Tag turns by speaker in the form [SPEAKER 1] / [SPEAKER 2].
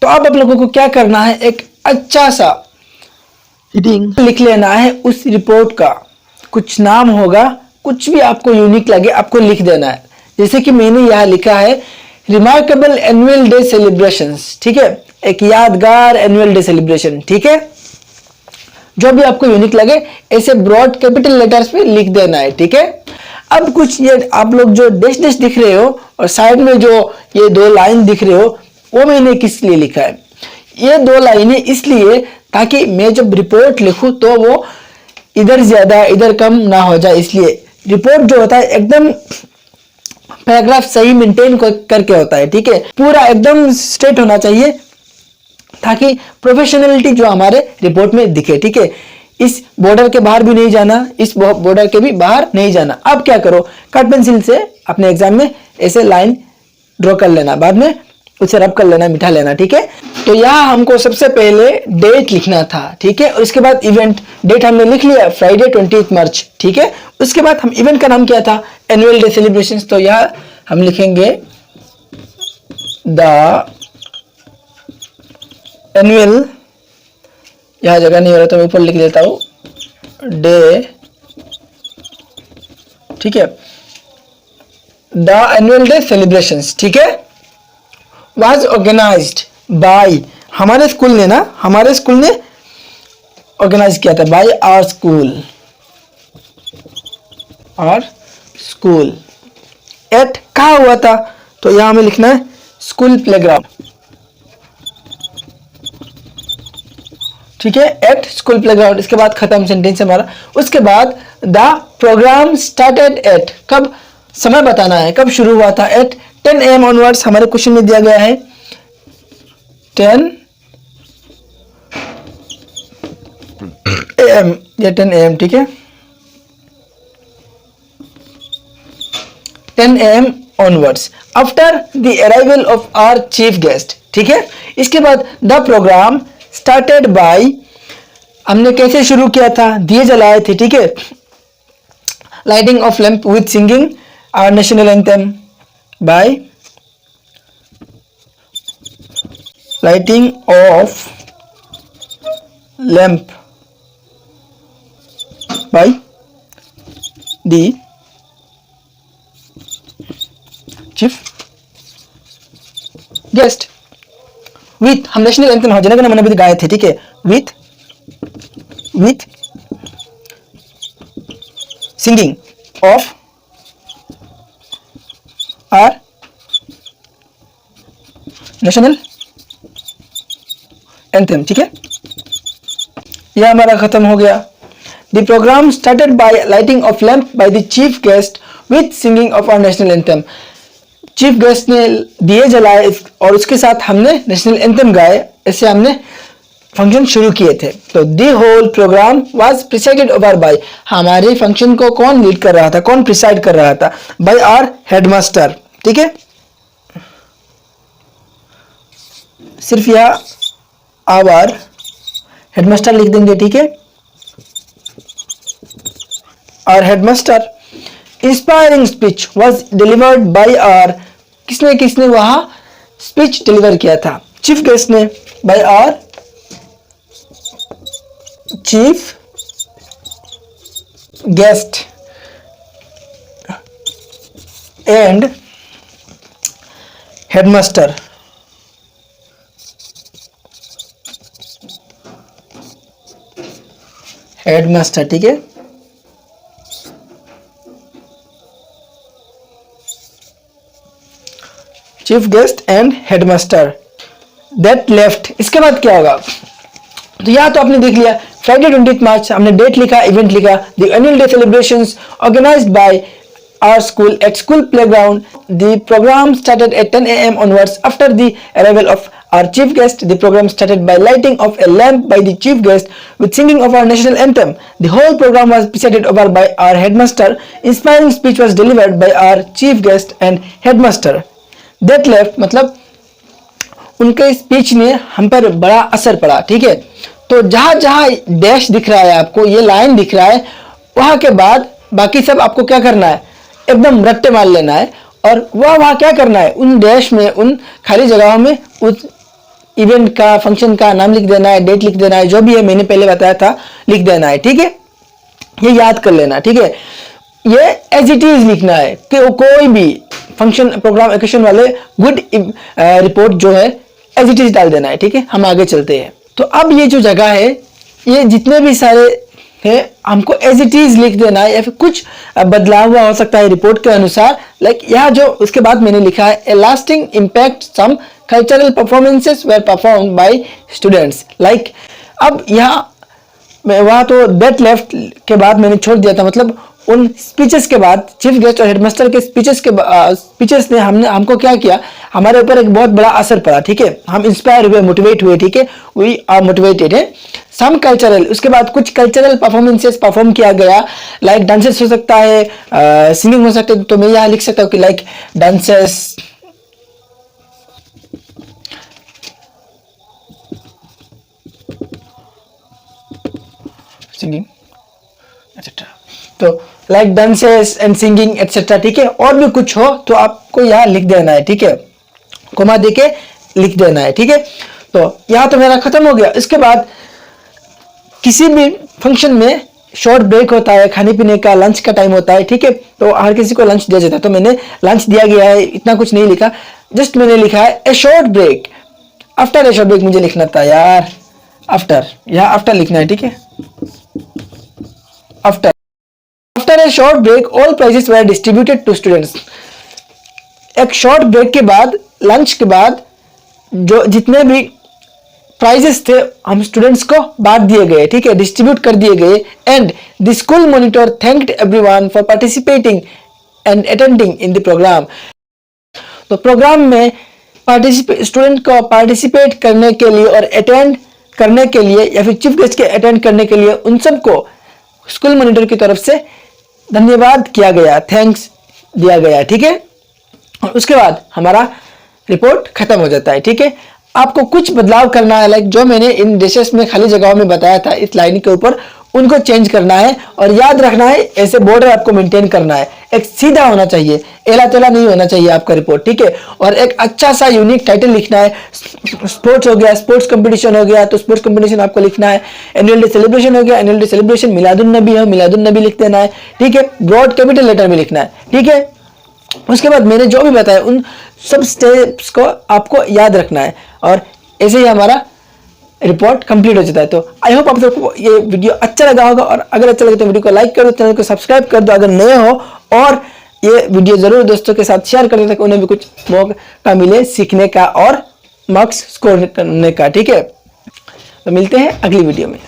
[SPEAKER 1] तो अब आप लोगों को क्या करना है, एक अच्छा सा रीडिंग लिख लेना है उस रिपोर्ट का। कुछ नाम होगा, कुछ भी आपको यूनिक लगे आपको लिख देना है। जैसे कि मैंने यहाँ लिखा है रिमार्केबल एनुअल डे सेलिब्रेशंस, ठीक है, एक यादगार एनुअल डे सेलिब्रेशन, ठीक है। जो भी आपको यूनिक लगे ऐसे ब्रॉड कैपिटल लेटर्स में लिख देना है, ठीक है। अब कुछ ये आप लोग जो डैश डैश दिख रहे हो और साइड में जो ये 2 लाइन दिख रहे हो, वो मैंने किस लिए लिखा है? ये 2 लाइनें इसलिए ताकि मैं जब रिपोर्ट लिखूं तो वो इधर ज्यादा इधर कम ना हो जाए। इसलिए रिपोर्ट जो होता है एकदम पैराग्राफ सही मेंटेन करके होता है, ठीक है, पूरा एकदम स्ट्रेट होना चाहिए ताकि प्रोफेशनलिटी जो हमारे रिपोर्ट में दिखे, ठीक है। इस बॉर्डर के बाहर भी नहीं जाना, इस बॉर्डर के भी बाहर नहीं जाना। अब क्या करो, कट पेंसिल से अपने एग्जाम में ऐसे लाइन ड्रॉ कर लेना, बाद में उसे रब कर लेना, मिटा लेना, ठीक है। तो यहाँ हमको सबसे पहले डेट लिखना था, ठीक है, और इसके बाद इवेंट डेट हमने लिख लिया फ्राइडे 20 मार्च, ठीक है। उसके बाद हम इवेंट का नाम क्या था, एनुअल डे सेलिब्रेशन। तो यहाँ हम लिखेंगे द एनुअल, यह जगह नहीं हो रहा तो मैं ऊपर लिख लेता हूं डे, ठीक है, द एनुअल डे सेलिब्रेशंस, ठीक है, वाज ऑर्गेनाइज्ड बाय, हमारे स्कूल ने ना, हमारे स्कूल ने ऑर्गेनाइज किया था, बाय आवर स्कूल एट कहाँ हुआ था, तो यहां हमें लिखना है स्कूल प्लेग्राउंड, ठीक है, एट स्कूल प्लेग्राउंड। इसके बाद खत्म सेंटेंस हमारा। उसके बाद द प्रोग्राम स्टार्टेड एट, कब समय बताना है, कब शुरू हुआ था, एट 10 AM ऑनवर्ड्स हमारे क्वेश्चन में दिया गया है 10 AM या 10 AM, ठीक है, 10 AM onwards after the arrival of our chief guest, ठीक है। इसके बाद द प्रोग्राम स्टार्टेड बाय, हमने कैसे शुरू किया था, दिए जलाए थे, ठीक है, lighting of lamp with singing our national anthem, by lighting of lamp by the chief guest, with, हम नेशनल एंथम हो जनगण मन भी गाए थे, ठीक है, with singing of our national anthem, ठीक है। यह हमारा खत्म हो गया। The programme started by lighting of lamp by the chief guest with singing of our national anthem, chief guest ने दिए जलाए और उसके साथ हमने नेशनल एंथम गाए, ऐसे हमने फंक्शन शुरू किए थे। तो the whole programme was presided over by, हमारे फंक्शन को कौन लीड कर रहा था, कौन प्रिसाइड कर रहा था, बाय आवर हेडमास्टर, ठीक है। सिर्फ यह आवर हेडमास्टर लिख देंगे, ठीक है, our headmaster inspiring speech was delivered by our, किसने किसने वहां स्पीच डिलीवर किया था, चीफ गेस्ट ने, by our chief guest and headmaster, headmaster, ठीक है। Chief guest and headmaster that left, इसके बाद क्या होगा, तो यहां तो आपने देख लिया फ्राइडे 20 मार्च, हमने डेट लिखा, इवेंट लिखा, the annual day celebrations organised by our school at school playground, the programme started at 10 AM onwards after the arrival of our chief guest. The program started by lighting of a lamp by the chief guest with singing of our national anthem. The whole program was presided over by our headmaster. Inspiring speech was delivered by our chief guest and headmaster. That left मतलब उनके speech ने हम पर बड़ा असर पड़ा, ठीक है। तो जहां जहां डैश दिख रहा है आपको, ये लाइन दिख रहा है, वहां के बाद बाकी सब आपको क्या करना है, एकदम रट्टे मार लेना है और वहां क्या करना है, उन डैश में, उन खाली जगहों में उस इवेंट का, फंक्शन का नाम लिख देना है, डेट लिख देना है, जो भी है मैंने पहले बताया था लिख देना है। ठीक है, ये याद कर लेना। ठीक है, ये एज इट इज लिखना है कि कोई भी फंक्शन, प्रोग्राम, ओकेशन वाले गुड रिपोर्ट जो है एज इट इज डाल देना है। ठीक है, हम आगे चलते हैं। तो अब ये जो जगह है, ये जितने भी सारे है हमको एज इट इज लिख देना है, या फिर कुछ बदलाव हुआ हो सकता है रिपोर्ट के अनुसार। लाइक यहाँ जो उसके बाद मैंने लिखा है, a lasting impact some cultural performances were perform by students. Like अब यहाँ वहाँ तो दैट लेफ्ट के बाद मैंने छोड़ दिया था, मतलब उन स्पीचेस के बाद, चीफ गेस्ट और हेडमास्टर के स्पीचेस ने हमको क्या किया, हमारे ऊपर एक बहुत बड़ा असर पड़ा। ठीक है, हम इंस्पायर हुए, मोटिवेट हुए। ठीक है, वी आर मोटिवेटेड है। सम कल्चरल, उसके बाद कुछ कल्चरल परफॉर्मेंसेस परफॉर्म किया गया, लाइक डांसेस हो सकता है, सिंगिंग हो सकता है। तो मैं यहाँ लिख सकता हूँ कि लाइक डांसेस, सिंगिंग एक्सेट्रा। तो like dances and singing etcetera. ठीक है, और भी कुछ हो तो आपको यहाँ लिख देना है। ठीक है, कोमा देके लिख देना है। ठीक है, तो यहाँ तो मेरा खत्म हो गया। इसके बाद किसी भी फंक्शन में शॉर्ट ब्रेक होता है, खाने पीने का, लंच का टाइम होता है। ठीक है, तो हर किसी को लंच दिया जाता है, तो मैंने लंच दिया गया है, इतना कुछ नहीं लिखा, जस्ट मैंने लिखा है a short break. After a short break मुझे लिखना था यार, आफ्टर, यहाँ आफ्टर लिखना है। ठीक है, after a short break all prizes were distributed to students. एक शॉर्ट ब्रेक के बाद, लंच के बाद जो जितने भी प्राइजेस थे हम स्टूडेंट्स को बांट दिए गए। ठीक है, डिस्ट्रीब्यूट कर दिए गए। And the school monitor thanked everyone for participating and attending in the programme. तो प्रोग्राम में स्टूडेंट को पार्टिसिपेट करने के लिए और अटेंड करने के लिए, या फिर चीफ गेस्ट के अटेंड करने के लिए, उन सबको स्कूल मॉनिटर की तरफ से धन्यवाद किया गया, थैंक्स दिया गया। ठीक है, और उसके बाद हमारा रिपोर्ट खत्म हो जाता है। ठीक है, आपको कुछ बदलाव करना है, लाइक जो मैंने इन डेशेस में, खाली जगहों में बताया था इस लाइन के ऊपर, उनको चेंज करना है। और याद रखना है, ऐसे बॉर्डर आपको मेंटेन करना है, एक सीधा होना चाहिए, एला तेला नहीं होना चाहिए आपका रिपोर्ट। ठीक है, और एक अच्छा सा यूनिक टाइटल लिखना है। स्पोर्ट्स हो गया, स्पोर्ट्स कंपटीशन हो गया, तो स्पोर्ट्स कंपटीशन आपको लिखना है। एनुअल डे सेलिब्रेशन हो गया, एनुअल डे सेलिब्रेशन। मिलादुन नबी है, मिलादुन नबी लिख देना है। ठीक है, ब्रॉड कैपिटल लेटर में लिखना है। ठीक है, उसके बाद मैंने जो भी बताया उन सब स्टेप्स को आपको याद रखना है, और ऐसे ही हमारा रिपोर्ट कंप्लीट हो जाता है। तो आई होप आप सबको ये वीडियो अच्छा लगा होगा, और अगर अच्छा लगे तो वीडियो को लाइक कर दो, चैनल को सब्सक्राइब कर दो अगर नए हो, और ये वीडियो जरूर दोस्तों के साथ शेयर कर दो ताकि उन्हें भी कुछ मौका मिले सीखने का और मार्क्स स्कोर करने का। ठीक है, तो मिलते हैं अगली वीडियो में।